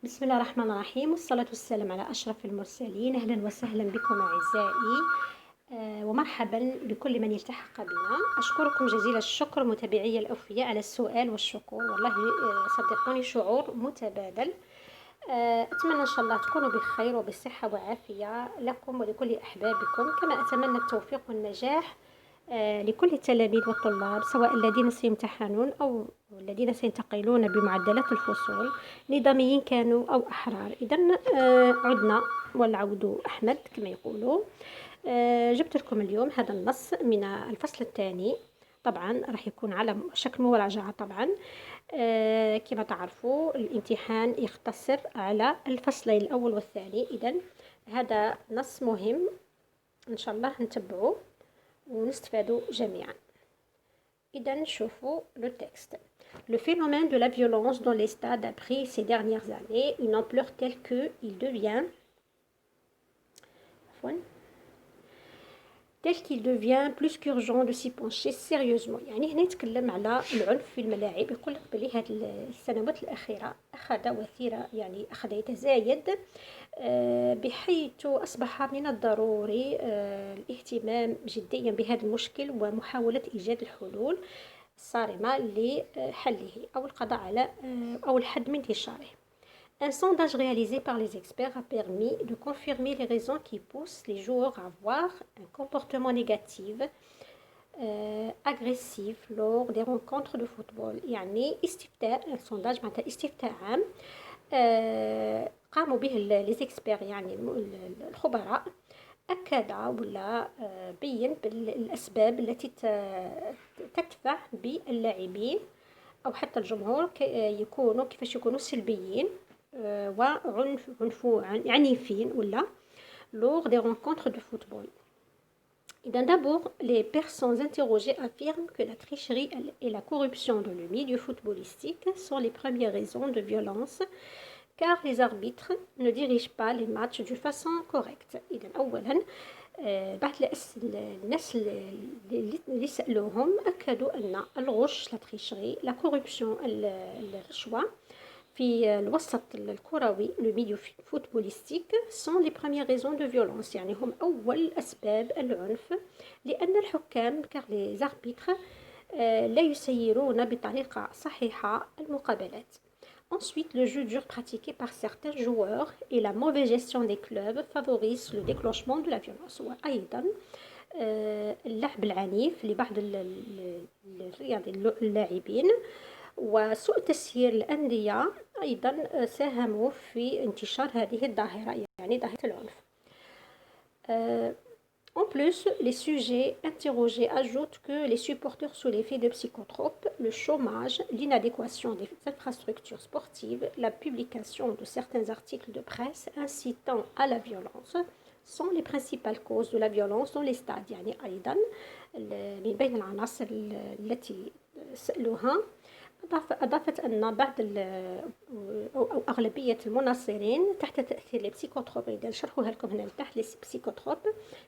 بسم الله الرحمن الرحيم والصلاة والسلام على أشرف المرسلين. أهلا وسهلا بكم أعزائي. ومرحبا بكل من يلتحق بنا. أشكركم جزيل الشكر متابعي الأوفياء على السؤال والشكر، والله صدقوني شعور متبادل. أتمنى إن شاء الله تكونوا بخير وبصحة وعافية لكم ولكل أحبابكم، كما أتمنى التوفيق والنجاح لكل التلاميذ والطلاب، سواء الذين سيمتحنون أو الذين سينتقلون بمعدلات الفصول، نظاميين كانوا أو أحرار. إذن عدنا والعود أحمد كما يقولوا. جبت لكم اليوم هذا النص من الفصل الثاني، طبعا راح يكون على شكل مراجعة. طبعا كما تعرفوا الامتحان يختصر على الفصلين الأول والثاني، إذن هذا نص مهم إن شاء الله نتبعه ونستفادوا جميعا. إذا نشوفوا لو تكست. Le phénomène de la violence dans les stades a pris ces dernières années une ampleur telle que il devient plus qu'urgent de s'y pencher sérieusement. يعني هنا يتكلم على العنف في الملاعب، يقول لك بلي هذه السنوات الأخيرة أخذ وثيرة، يعني أخذ يتزايد بحيث أصبح من الضروري الاهتمام جديا بهذا المشكل ومحاولة إيجاد الحلول الصارمة لحله أو القضاء على أو الحد من انتشاره. Un sondage réalisé par les experts a permis de confirmer les raisons qui poussent les joueurs à avoir un comportement négatif agressif lors des rencontres de football. يعني استفتاء sondage معناتها استفتاء عام قاموا به les experts، يعني الخبراء، أكد ولا بين بالأسباب التي تدفع باللاعبين أو حتى الجمهور يكونوا كيفاش يكونوا سلبيين عنيفين ولا lors des rencontres de football. D'abord, les personnes interrogées affirment que la tricherie et la corruption dans le milieu footballistique sont les premières raisons de violence, car les arbitres ne dirigent pas les matchs de façon correcte. إذن أولا بعض الناس اللي سألوهم أكدوا أن الغش، لا تريشري، لا كوربسيون، الرشوة في الوسط الكروي، لو ميليو فوتبوليستيك، سون لي بروميير ريزون دو فيولونس، يعني هم أول أسباب العنف، لأن الحكام كار لي زاربيتر لا يسيرون بطريقة صحيحة المقابلات. Ensuite, le jeu dur pratiqué par certains joueurs et la mauvaise gestion des clubs favorisent le déclenchement de la violence. وأيضا اللعب العنيف لبعض اللاعبين وسوء تسيير الأندية أيضا ساهموا في انتشار هذه الظاهرة، يعني ظاهرة العنف. En plus, les sujets interrogés ajoutent que les supporters sous l'effet de psychotropes, le chômage, l'inadéquation des infrastructures sportives, la publication de certains articles de presse incitant à la violence sont les principales causes de la violence dans les stades. يعني أيضا من بين العناصر التي سألوها أضافت أن بعض أو أغلبية المناصرين تحت تأثير البسيكوتروب. إذا شرحوها لكم هنا تحت البسيكوتروب،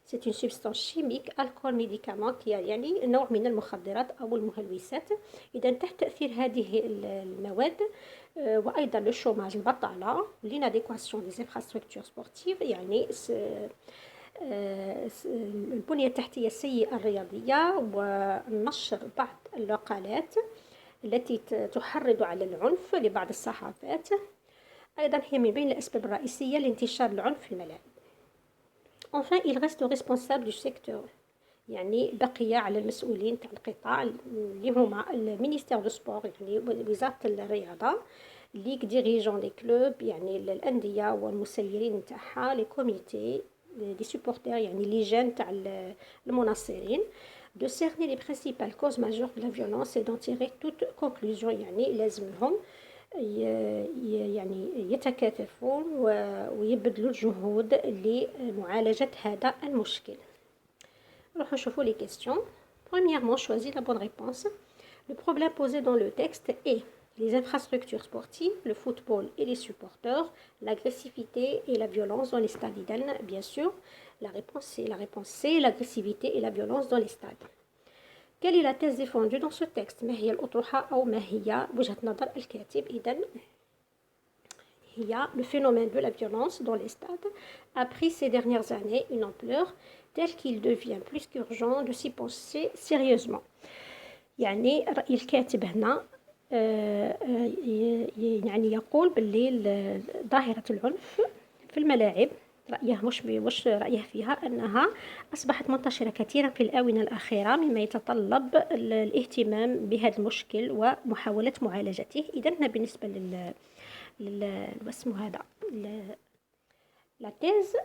c'est une substance chimique alcool médicament يعني نوع من المخدرات أو المهلوسات. إذا تحت تأثير هذه المواد وأيضا الشوماج، البطالة، l'inadéquation des infrastructures sportives، يعني البنية التحتية السيئة الرياضية، ونشر بعض المقالات التي تحرض على العنف لبعض الصحافات، أيضا هي من بين الأسباب الرئيسية لانتشار العنف في الملاعب. Enfin, il reste responsable du secteur، يعني بقي على المسؤولين تاع القطاع اللي هما المينيستير دو سبور، يعني وزارة الرياضة، ليك ديريجون دي كلوب، يعني الأندية والمسيرين تاعها، لي كوميتي دي سوبورتير، يعني لجان تاع المناصرين، de cerner les principales causes majeures de la violence et d'en tirer toute conclusion. يعني لازمهم يعني يتكاتفون ويبذلوا الجهود لمعالجة هذا المشكل. نروحوا نشوفوا les questions. Premièrement, choisis la bonne réponse. Le problème posé dans le texte est les infrastructures sportives, le football et les supporters, l'agressivité et la violence dans les stades. Bien sûr, la réponse C, l'agressivité et la violence dans les stades. Quelle est la thèse défendue dans ce texte؟ ما هي الأطروحة أو ما هي وجهة نظر الكاتب؟ إذن هي le phénomène de la violence dans les stades a pris ces dernières années une ampleur telle qu'il devient plus qu'urgent de s'y pencher sérieusement. يعني رأي الكاتب هنا يعني يقول باللي ظاهرة العنف في الملاعب رأيه مش رأيه فيها أنها أصبحت منتشرة كثيرا في الآونة الأخيرة مما يتطلب الاهتمام بهذا المشكل ومحاولة معالجته. إذن بالنسبة اسمه هذا لا تيز.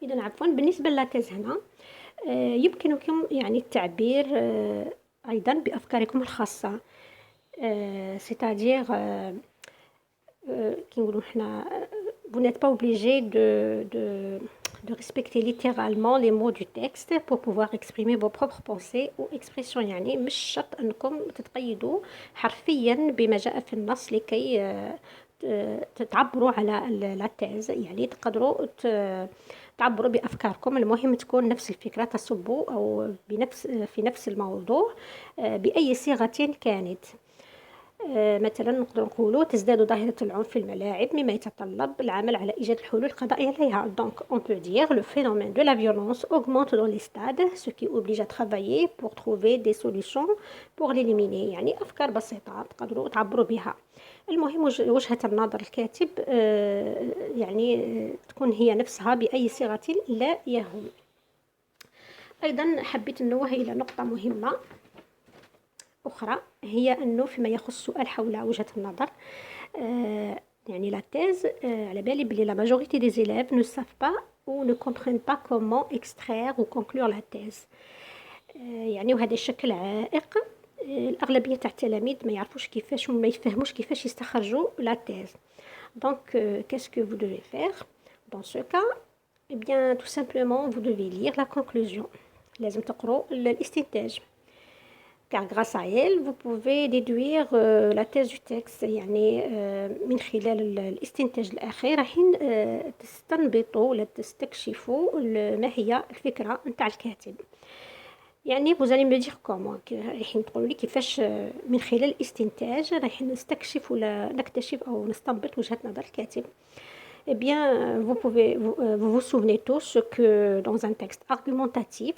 إذن عفوا بالنسبة للاتيز هنا يمكنكم يعني التعبير أيضا بأفكاركم الخاصة c'est-à-dire كي نقولوا حنا vous n'êtes pas obligé de respecter littéralement les mots du texte pour pouvoir exprimer vos propres pensées ou expressions. يعني مش شرط أنكم تتقيدوا حرفيا بما جاء في النص لكي تعبروا على لا تيز. يعني تقدروا تعبروا بأفكاركم، المهم تكون نفس الفكرة، تصبوا أو في نفس الموضوع بأي صيغة كانت. مثلا نقدر نقولوا تزداد ظاهرة العنف في الملاعب مما يتطلب العمل على إيجاد الحلول القضائية عليها. Donc on peut dire le phénomène de la violence augmente dans les stades, ce qui oblige à travailler pour trouver des solutions pour l'éliminer. يعني أفكار بسيطة تقدروا تعبروا بها. المهم وجهة النظر الكاتب يعني تكون هي نفسها بأي صيغة لا يهم. أيضا حبيت ننوه إلى نقطة مهمة أخرى، هي أنه فيما يخص سؤال حول وجهة النظر يعني لا تيز على بالي بلي لا ماجوريتي دي زيليف ne savent pas ou ne comprennent pas comment extraire ou conclure la thèse. يعني وهذا الشكل عائق. الأغلبية تاع التلاميذ ما يعرفوش كيفاش وما يفهموش كيفاش يستخرجوا لا تيز. Donc qu'est-ce que vous devez faire dans ce cas? Eh bien tout simplement vous devez lire la conclusion. لازم تقروا الاستنتاج. car grâce à elle vous pouvez déduire la thèse du texte. يعني من خلال الاستنتاج الأخير راح تستنبطوا ولا تستكشفوا ما هي الفكرة نتاع الكاتب. يعني vous allez me dire comment راح نقول لك كيفاش من خلال الاستنتاج راح نستكشف ولا نكتشف أو نستنبط وجهة نظر الكاتب. Eh bien vous vous souvenez tous que dans un texte argumentatif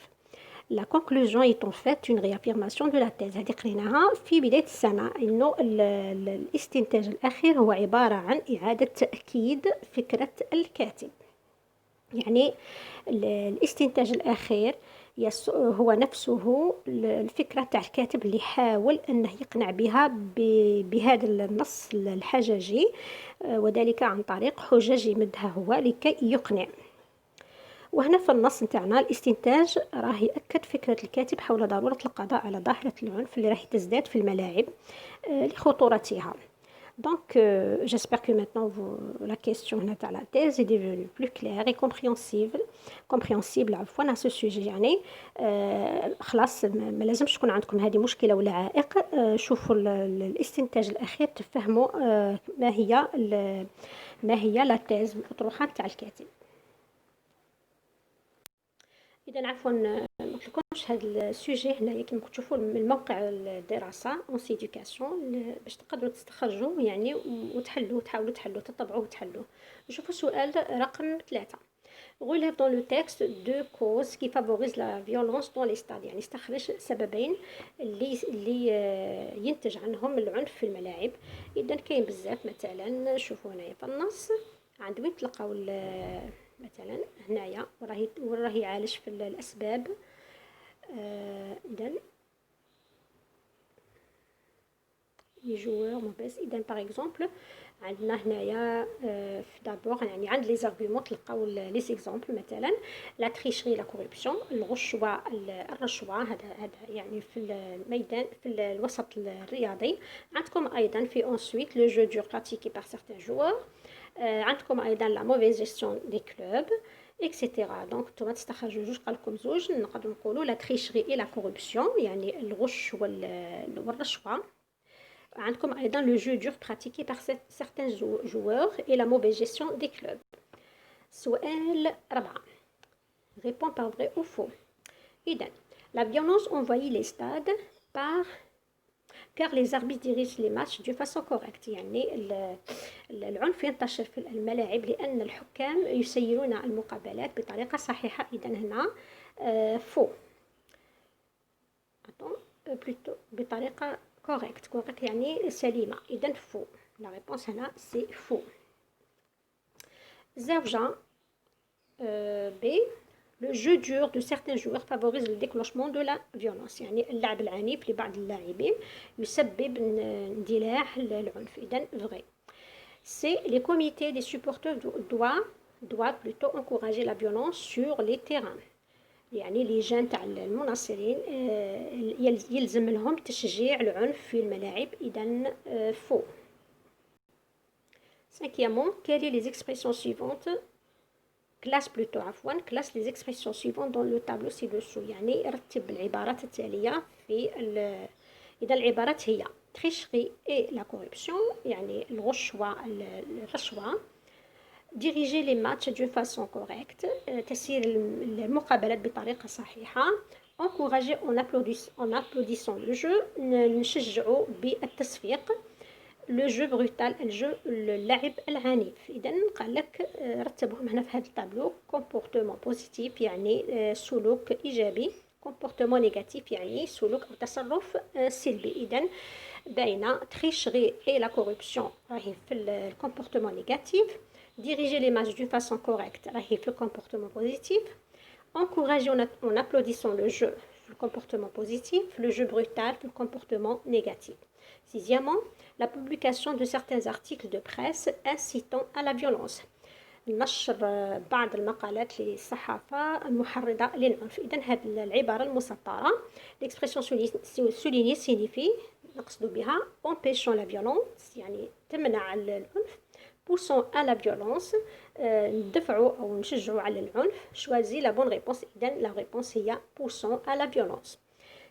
la conclusion est en fait une réaffirmation de la thèse. هذه قريناها في بداية السنة إنه الاستنتاج الأخير هو عبارة عن إعادة تأكيد فكرة الكاتب. يعني الاستنتاج الأخير هو نفسه الفكرة تاع الكاتب اللي حاول أنه يقنع بها بهذا النص الحججي، وذلك عن طريق حجج يمدها هو لكي يقنع. وهنا في النص نتاعنا الاستنتاج راه يأكد فكرة الكاتب حول ضرورة القضاء على ظاهرة العنف اللي راح تزداد في الملاعب لخطورتها. Donc j'espère que maintenant la question هنا تاع la thèse est devenue plus claire et compréhensible عفوا à ce sujet. يعني خلاص ما لازمش تكون عندكم هذه مشكلة ولا عائق. شوفوا الاستنتاج الأخير تفهموا ما هي la thèse الأطروحات تاع الكاتب. إذا عفوا ما قلتلكمش هذا السوجي هنايا كما تشوفوا من موقع الدراسة اون سيدوكاسيون باش تقدروا تستخرجوا يعني وتحلوا تحاولوا تحلوا تطبعوا وتحلوا. نشوفوا السؤال رقم 3. relève dans le texte deux causes qui favorisent la violence dans les stades. يعني استخرج سببين اللي ينتج عنهم العنف في الملاعب. إذا كاين بزاف. مثلا شوفوا هنايا في النص عند وين تلقاو مثلا هنايا وراه يعالج في الأسباب. إذن لي جوور موفيز. إذن باغ اكزومبل عندنا هنايا دابور يعني عند لي زارغومون تلقاو لي زيكزامبل. مثلا لا تريشري لا كوربسيون الرشوه هذا يعني في الميدان في الوسط الرياضي. عندكم ايضا في انسويت لو جو دور براتيكي بار سيغتان جوور. عندكم ايضا لا موفيز جيستيون دي كلوب اكسيتيرا. دونك نتوما تستخرجوا جوج قالكم زوج نقدروا نقولوا لا تريشري اي لا كوربسيون يعني الغش والرشوه. عندكم ايضا لو جو دور براتيكي بار سيغتان جوور اي لا موفيز جيستيون دي كلوب. سؤال 4 répond par vrai ou faux. إذن la violence envahit les stades car les arbitres dirigent les matchs d'une façon correcte. يعني العنف ينتشر في الملاعب لأن الحكام يسيرون المقابلات بطريقة صحيحة. إذا هنا فو plutôt بطريقة correct يعني سليمة. إذا فو لا ريبونس هنا سي فو. زوجة B. Le jeu dur de certains joueurs favorise le déclenchement de la violence. يعني اللعب العنيف لبعض اللاعبين يسبب اندلاع العنف. إذا vrai. C'est les comités des supporters doivent plutôt encourager la violence sur les terrains. يعني لجان تاع المناصرين يلزم لهم تشجيع العنف في الملاعب. إذا faux. Cinquièmement, quelles sont les expressions suivantes? classe les expressions suivantes dans le tableau ci-dessous. يعني رتب العبارات التالية في إذا العبارات هي tricherie et la corruption يعني الرشوة. diriger les matchs d'une façon correcte تسير المقابلات بطريقة صحيحة. encourager en applaudissant le jeu نشجعوا بالتصفيق. لو جو بروتال اللعب العنيف. اذا قال لك رتبهم هنا في هذا الطابلو. كومبورتمون بوزيتيف يعني سلوك ايجابي، كومبورتمون نيجاتيف يعني سلوك او تصرف سلبي. اذا باينه تريشري اي لا كوربسيون راهي في الكومبورتمون نيجاتيف. ديريجي لي ماتش دون فاسون كوريكت راهي في الكومبورتمون بوزيتيف. encourager en applaudissant le jeu في الكومبورتمون بوزيتيف. le jeu brutal في الكومبورتمون نيجاتيف. Sixièmement, la publication de certains articles de presse incitant à la violence. نشر بعض المقالات للصحافة المحرضة للعنف. إذن هذه العبارة المسطرة l'expression soulignée signifie نقصد بها empêchant la violence يعني تمنع العنف. poussant à la violence ندفعوا أو نشجعوا على العنف. choisis la bonne réponse. إذن la réponse هي poussant à la violence.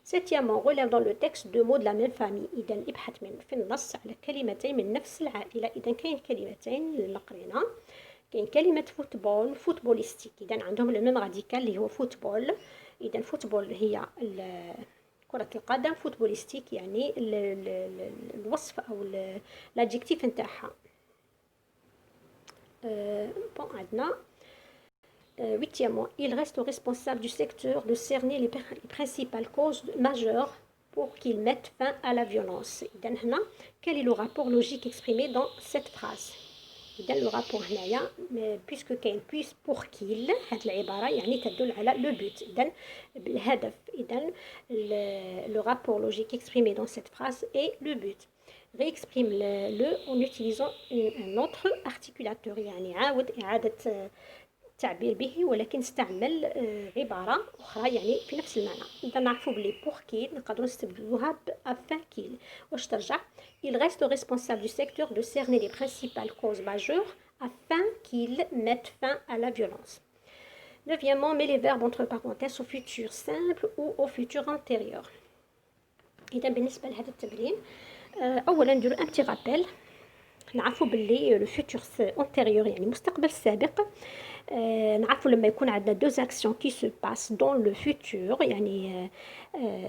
Septièmement, relève dans le texte deux mots de la même famille. إذا ابحث في النص على كلمتين من نفس العائلة. إذا كاين كلمتين اللي قرينا. كاين كلمة فوتبول فوتبوليستيك. إذا عندهم الميم راديكال اللي هو فوتبول. إذا فوتبول هي كرة القدم. فوتبوليستيك يعني الوصف أو الادجكتيف نتاعها. عندنا huitièmement, il reste au responsable du secteur de cerner les principales causes majeures pour qu'il mette fin à la violence. إذن هنا quel est le rapport logique exprimé dans cette phrase? إذن le rapport هنايا puisque كاين pour qu'il هاد العبارة يعني تدل على le but. إذن الهدف. إذن le rapport logique exprimé dans cette phrase est le but. réexprime le en utilisant un autre articulateur يعني عاود إعادة التعبير به ولكن استعمل عبارة أخرى يعني في نفس المعنى. إذا نعرفوا بلي بوغ كيل نقدروا نستبدلوها بأفان كيل. واش ترجع؟ il reste responsable du secteur de cerner les principales causes majeures afin qu'il mette fin à la violence. Neuvièmement, mets les verbes entre parenthèses au futur simple ou au futur antérieur. إذا بالنسبة لهذا التمرين أولا نديرو un petit rappel. نعرفوا باللي le futur antérieur يعني مستقبل سابق. نعرفوا لما يكون عندنا deux actions qui se passent dans le futur يعني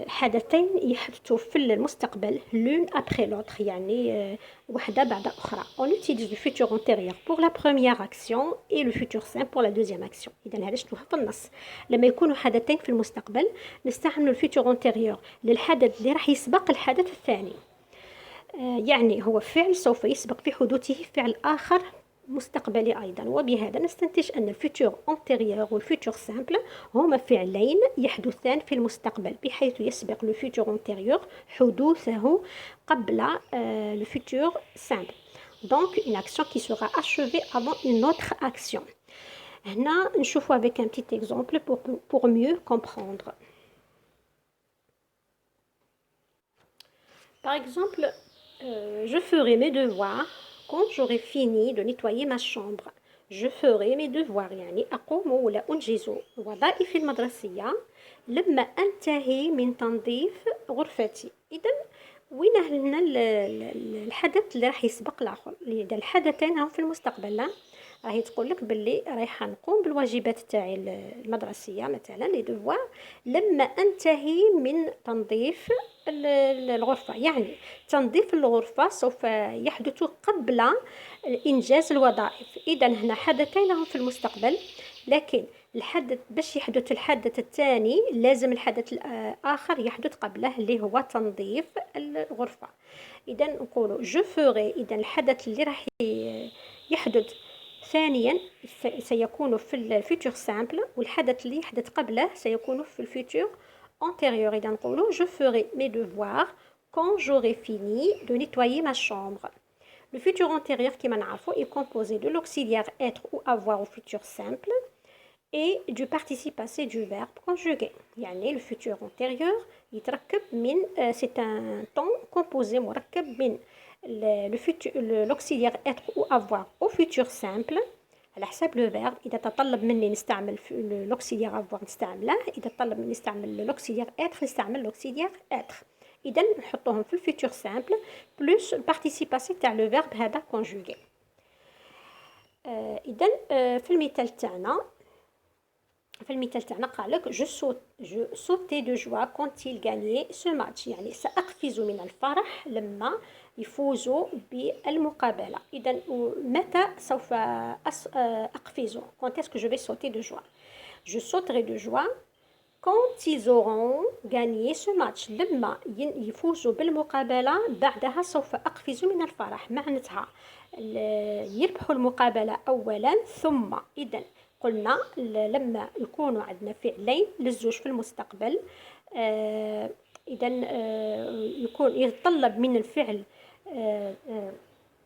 حدثين يحدثوا في المستقبل l'une après l'autre يعني واحدة بعد أخرى. On utilise le futur antérieur pour la première action et le futur simple pour la deuxième action. إذا هذا شفتوها في النص. لما يكونوا حدثين في المستقبل نستعمل le futur antérieur للحدث اللي راح يسبق الحدث الثاني. يعني هو فعل سوف يسبق في حدوثه فعل آخر مستقبلي أيضا. وبهذا نستنتج أن الفيتور أنتيريور والفيتور سامبل هما فعلين يحدثان في المستقبل بحيث يسبق الفيتور أنتيريور حدوثه قبل الفيتور سامبل. Donc une action qui sera achevée avant une autre action. هنا نشوفوا avec un petit exemple pour mieux comprendre. Par exemple, je ferai mes devoirs quand j'aurai fini de nettoyer ma chambre. Je ferai mes devoirs يعني أقوم ولا أنجز وظائفي المدرسية لما أنتهي من تنظيف غرفتي. إذن وين هنا الحدث اللي راح يسبق الاخر، اذا الحدثين هم في المستقبل، لا راهي تقول لك باللي رايحه نقوم بالواجبات تاعي المدرسيه مثلا لي دوفوار لما انتهي من تنظيف الغرفه. يعني تنظيف الغرفه سوف يحدث قبل انجاز الوظائف. اذا هنا حدثين هم في المستقبل، لكن الحدث باش يحدث الحدث الثاني لازم الحدث الآخر يحدث قبله اللي هو تنظيف الغرفة. إذا نقولوا جو فوري، إذا الحدث اللي راح يحدث ثانيا سيكون في الفيتور سامبل، والحدث اللي يحدث قبله سيكون في الفيتور antérieur. إذا نقولوا جو ferai mes devoirs quand j'aurai fini de nettoyer ma chambre. Le futur antérieur كما نعرفوا est composé de l'auxiliaire être ou avoir au futur simple et du participe passé du verbe conjugué. يعني le futur antérieur يتركب من c'est un temps composé مركب من l'auxiliaire être ou avoir au futur simple على حساب لو فيرب. اذا تطلب مني نستعمل l'auxiliaire avoir نستعمله، اذا طلب مني نستعمل l'auxiliaire être نستعمل l'auxiliaire être. اذا نحطوهم في الفيتور سامبل بلس البارتيسيب باسي تاع لو فيرب هذا كونجوغي. اذا في المثال تاعنا قال لك جو sautais de joie quand il gagnait ce match. يعني سأقفز من الفرح لما يفوزوا بالمقابلة. إذا متى سوف أقفز؟ quand est-ce que je vais sauter de joie؟ je sauterai de joie quand ils auront gagné ce match. لما يفوزوا بالمقابلة بعدها سوف أقفز من الفرح. معناتها يربحوا المقابلة أولا ثم. إذا قلنا لما يكونوا عندنا فعلين للزوج في المستقبل، إذا يكون يتطلب من الفعل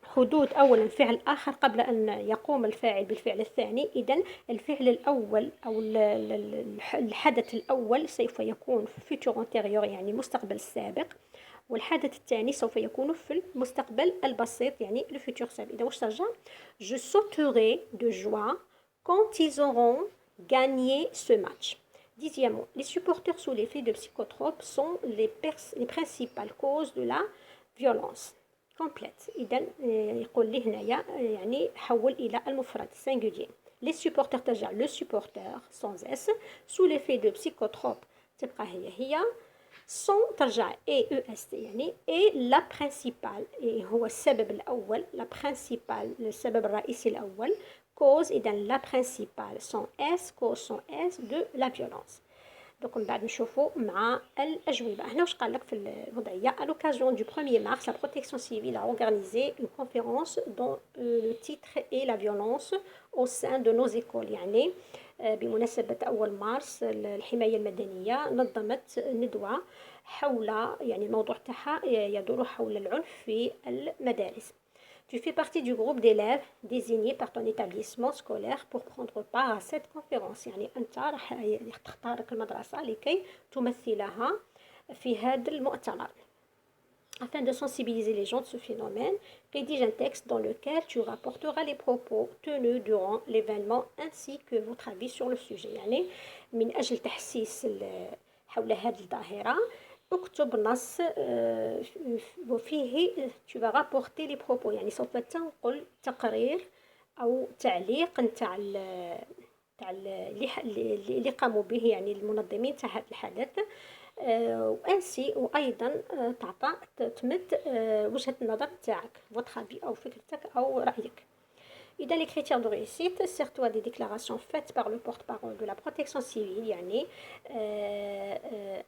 حدوث أولا فعل آخر قبل أن يقوم الفاعل بالفعل الثاني. إذا الفعل الأول أو الحدث الأول سوف يكون في futur antérieur يعني المستقبل السابق، والحدث الثاني سوف يكون في المستقبل البسيط يعني le futur simple. إذا واش ترجع؟ je sauterai de joie quand ils auront gagné ce match. Dixièmement, les supporters sous l'effet de psychotropes sont les principales causes de la violence. complète. إذا يقول لي هنايا يعني حول إلى المفرد singulier. les supporters ترجع le supporter sans s sous l'effet de psychotropes تبقى هي sont ترجع EST يعني et la principale هو السبب الأول la principale السبب الرئيسي الأول cause. إذا la principale sans S cause sans S de la violence. دوك من بعد نشوفوا مع الأجوبة. هنا واش قال لك في الوضعية à l'occasion du 1er mars la protection civile a organisé une conférence dont le titre est la violence au sein de nos écoles. يعني بمناسبة أول مارس الحماية المدنية نظمت ندوة حول يعني الموضوع تاعها يدور حول العنف في المدارس. Tu fais partie du groupe d'élèves désignés par ton établissement scolaire pour prendre part à cette conférence. يعني أنت راح تختارك المدرسة لكي تمثلها في هذا المؤتمر. Afin de sensibiliser les gens de ce phénomène, rédige un texte dans lequel tu rapporteras les propos tenus durant l'événement ainsi que votre avis sur le sujet. يعني من أجل تحسيس حول هذه الظاهرة اكتب نص وفيه tu vas rapporter les propos. يعني سوف تنقل تقرير أو تعليق نتاع اللي قاموا به يعني المنظمين تاع هذا الحدث، وأنسي وأيضا تعطى تمد وجهة النظر تاعك votre avis أو فكرتك أو رأيك. إذا les critères de réussite sers-toi des déclarations faites par le porte-parole de la protection civile.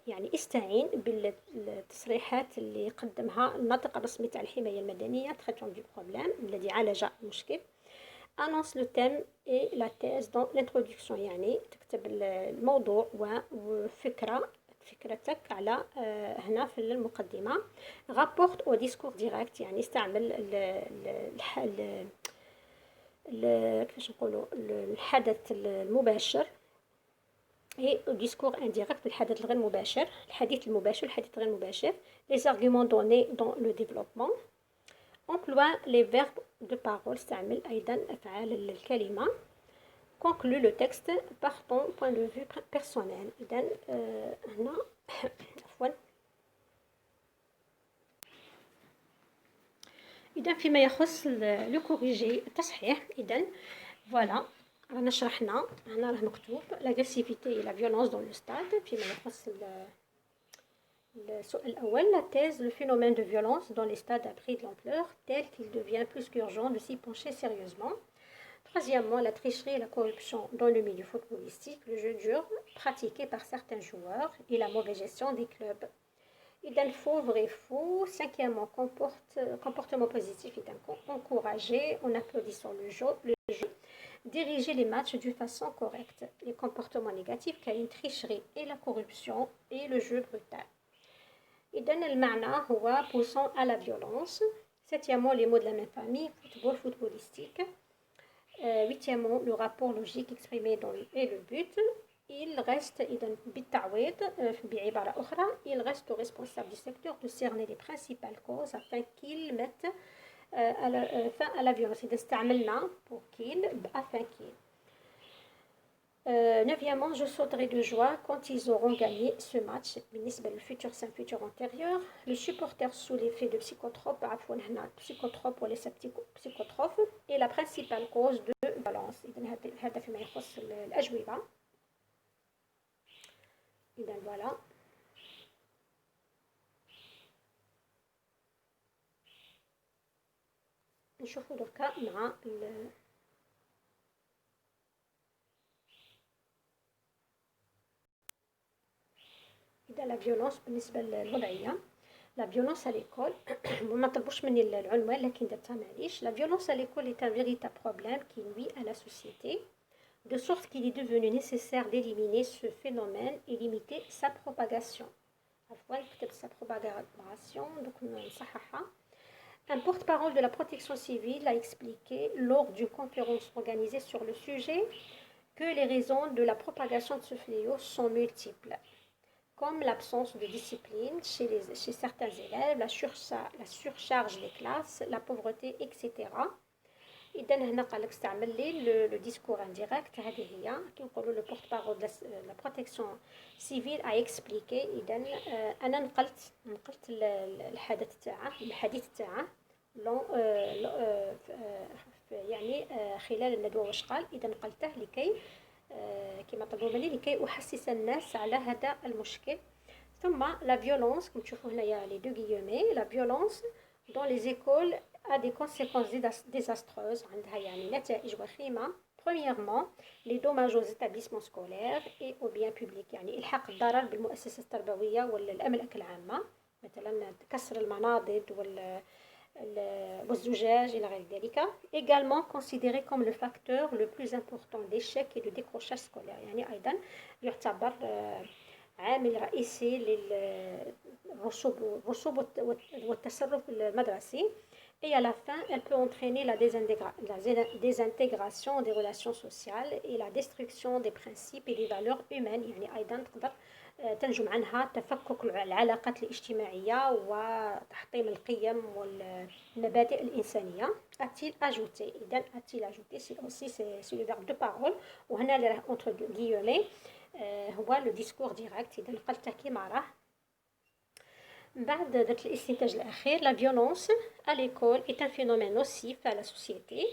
يعني استعين بالتصريحات اللي قدمها الناطق الرسمي تاع الحماية المدنية traitant du problème الذي عالج المشكل. annonce le thème et la thèse dans l'introduction. يعني تكتب الموضوع فكرتك على هنا في المقدمة. rapporte au discours direct يعني استعمل كيفاش نقولوا الحدث المباشر et au discours indirect الحدث الغير مباشر، الحديث المباشر الحديث الغير مباشر. les arguments donnés dans le développement. emploie les verbes de parole استعمل أيضا أفعال الكلمة. conclut le texte par ton point de vue personnel. إذا هنا عفوا إذا فيما يخص لو كوريجي التصحيح، إذا فوالا رانا شرحنا هنا راه مكتوب لاغريسيفيتي اي لا فيولونس دون لو ستاد. فيما يخص السؤال الأول la thèse le phénomène de violence dans les stades a pris de l'ampleur tel qu'il devient plus qu'urgent de s'y pencher sérieusement. Troisièmement, la tricherie et la corruption dans le milieu footballistique, le jeu dur pratiqué par certains joueurs et la mauvaise gestion des clubs. إذا faux, vrai, faux. Cinquièmement, comportement positif est encouragé en applaudissant le jeu. Diriger les matchs d'une façon correcte. Les comportements négatifs كاين tricherie et la corruption et le jeu brutal. إذا المعنى هو poussant à la violence. Septièmement, les mots de la même famille, football, footballistique. Huitièmement, le rapport logique exprimé dans et le but. Il reste إذا بالتعويض بعبارة أخرى il reste au responsable du secteur de cerner les principales causes afin qu'il mette fin à la violence. إذا استعملنا pour qu'il afin qu'il. Neuvièmement, je sauterai de joie quand ils auront gagné ce match. Le futur, c'est un futur antérieur. Le supporter sous l'effet de psychotropes, psychotrope ou les psychotropes, est la principale cause de violence. هذا فيما يخص الأجوبة. إذا voilà. نشوفوا دركا مع إذا لا فيولونس بالنسبة للوضعية لا فيولونس à l'école ما طلبوش مني العنوان لكن درتها معليش. La violence à l'école est un véritable problème qui nuit à la société de sorte qu'il est devenu nécessaire d'éliminer ce phénomène et limiter sa propagation. عفوا كتبت sa propagation donc نصححها. Un porte-parole de la protection civile a expliqué lors d'une conférence organisée sur le sujet que les raisons de la propagation de ce fléau sont multiples, comme l'absence de discipline chez certains élèves, la surcharge des classes, la pauvreté, etc. إذا هنا قال لك استعمل لي لو ديسكور انديريكت. هذه هي كنقولوا لو بورت بارول لا بروتيكسيون سيفيل اي اكسبليكي. اذا انا نقلت الحديث تاعه يعني خلال الندوه واش قال. اذا نقلته لكي كما طلبوا مني لكي احسس الناس على هذا المشكل. ثم لا فيولونس كما تشوفوا هنايا لي دو غيومي لا فيولونس dans les écoles a des conséquences désastreuses. عندها يعني نتائج وخيمة. Premièrement, les dommages aux établissements scolaires et aux biens publics. يعني إلحاق الضرر بالمؤسسات التربوية والأملاك العامة، مثلا كسر المناضد والزجاج إلى غير ذلك. Également considéré comme le facteur le plus important d'échec et de décrochage scolaire. يعني أيضا يعتبر عامل رئيسي للرسوب والتسرب المدرسي. Et à la fin, elle peut entraîner la désintégration des relations sociales et la destruction des principes et des valeurs humaines. يعني أيضا تقدر تنجم عنها تفكك العلاقات الاجتماعية وتحطيم القيم والمبادئ الإنسانية. A-t-il ajouté. إذا a-t-il ajouté c'est le verbe de parole. وهنا اللي راه entre guillemets هو لو ديسكور ديريكت. إذا نقلته كيما راه. بعد درت الاستنتاج الأخير. La violence à l'école est un phénomène nocif à la société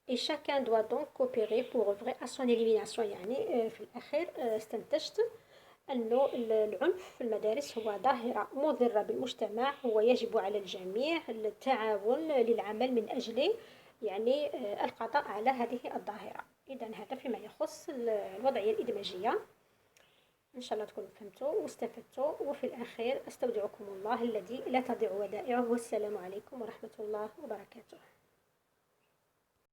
et chacun doit donc coopérer pour œuvrer à son élimination. يعني في الأخير استنتجت أنه العنف في المدارس هو ظاهرة مضرة بالمجتمع ويجب على الجميع التعاون للعمل من أجل يعني القضاء على هذه الظاهرة. إذا هذا فيما يخص الوضعية الإدماجية. إن شاء الله تكونوا فهمتوا واستفدتوا. وفي الأخير أستودعكم الله الذي لا تضيع ودائعه والسلام عليكم ورحمة الله وبركاته.